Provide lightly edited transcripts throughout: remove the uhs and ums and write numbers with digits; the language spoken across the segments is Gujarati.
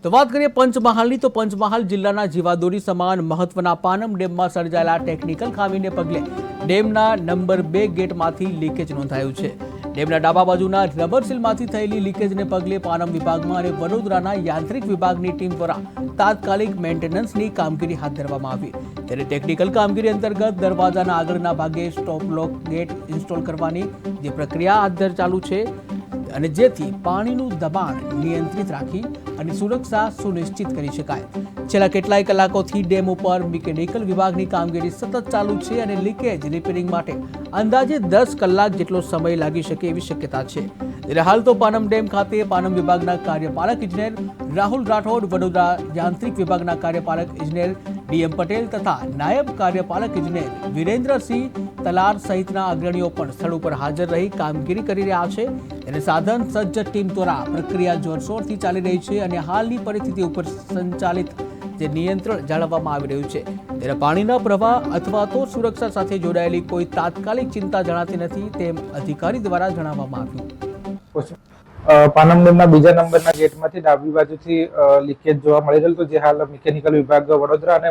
તો વાત કરીએ પંચમહાલની તો પંચમહાલ જિલ્લાના જીવાદોરી સમાન મહત્વના પાનમ ડેમમાં સર્જાયેલા ટેકનિકલ ખામીને પગલે ડેમના નંબર 2 ગેટમાંથી લીકેજ નોંધાયું છે। ડેમના ડાબા બાજુના રબર સીલમાંથી થયેલી લીકેજને પગલે પાનમ વિભાગમાં અને વડોદરાના યાંત્રિક વિભાગની ટીમ દ્વારા તાત્કાલિક મેન્ટેનન્સની કામગીરી હાથ ધરવામાં આવી। ત્યારે ટેકનિકલ કામગીરી અંતર્ગત દરવાજાના આગળના ભાગે સ્ટોપ લોક ગેટ ઇન્સ્ટોલ કરવાની જે પ્રક્રિયા હાથ ચાલુ છે અને જેથી પાણીનું દબાણ નિયંત્રિત રાખી અને સુરક્ષા સુનિશ્ચિત કરી શકાય। છેલ્લા કેટલાય કલાકોથી ડેમ ઉપર મિકેનિકલ વિભાગની કામગીરી સતત ચાલુ છે અને લીકેજ રિપેરિંગ માટે અંદાજે 10 કલાક જેટલો સમય લાગી શકે એવી શક્યતા છે। ત્યારે હાલ તો પાનમ ડેમ ખાતે પાનમ વિભાગના કાર્યપાલક ઇજનેર રાહુલ રાઠોડ, વડોદરા યાંત્રિક વિભાગના કાર્યપાલક ઇજનેર ડીએમ પટેલ તથા નાયબ કાર્યપાલક ઇજનેર વિરેન્દ્રસિંહ તલાર સહિતના અગ્રણીઓ પણ સ્થળ ઉપર હાજર રહી કામગીરી કરી રહ્યા છે। અને સાધન સજ્જ ટીમ દ્વારા પ્રક્રિયા જોરશોરથી ચાલી રહી છે અને હાલની પરિસ્થિતિ ઉપર સંચાલિત જે નિયંત્રણ જાળવવામાં આવી રહ્યું છે। ત્યારે પાણીના પ્રવાહ અથવા તો સુરક્ષા સાથે જોડાયેલી કોઈ તાત્કાલિક ચિંતા જણાતી નથી તેમ અધિકારી દ્વારા જણાવવામાં આવ્યું। પાનમ ડેમના બીજા નંબરના ગેટમાંથી ડાબી બાજુથી લીકેજ જોવા મળી રહેલ તો જે હાલ મિકેનિકલ વિભાગ વડોદરા અને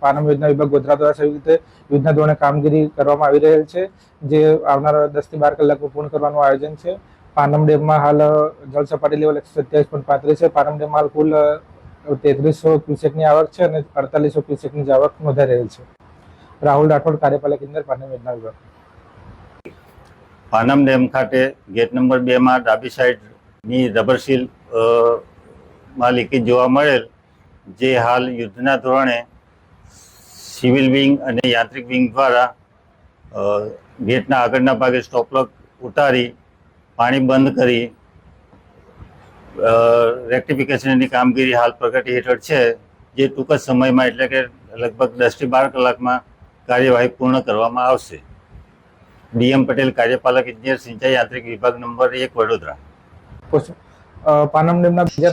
પાનમ યોજના વિભાગ ગોધરા દ્વારા સંયુક્ત યોજના ધોરણે કામગીરી કરવામાં આવી રહેલ છે, જે આવનારા 10 થી 12 કલાકમાં પૂર્ણ કરવાનું આયોજન છે। પાનમ ડેમમાં હાલ જળ સપાટી લેવલ 127.35 છે। પાનમ ડેમમાં હાલ કુલ 3300 ક્યુસેકની આવક છે અને 4800 ક્યુસેકની આવક નોંધાઈ રહેલ છે। રાહુલ રાઠોડ, કાર્યપાલક ઇજનેર, પાનમ યોજના વિભાગ। પાનમ ડેમ ખાતે ગેટ નંબર 2 માં ડાબી સાઈડની રબર સીલ માં લીકેજ જોવા મળેલ, જે હાલ યુદ્ધના ધોરણે સિવિલ વિંગ અને યાંત્રિક વિંગ દ્વારા ગેટના આગળના ભાગે સ્ટોપલોક ઉતારી પાણી બંધ કરી રેક્ટિફિકેશનની કામગીરી હાલ પ્રગતિ હેઠળ છે, જે ટૂંક જ સમયમાં એટલે કે લગભગ 10 થી 12 કલાકમાં કાર્યવાહી પૂર્ણ કરવામાં આવશે। ડીએમ પટેલ, કાર્યપાલક ઇજનેર, સિંચાઈ યાંત્રિક વિભાગ નંબર 1 વડોદરા। પાનમ ડેમના બીજા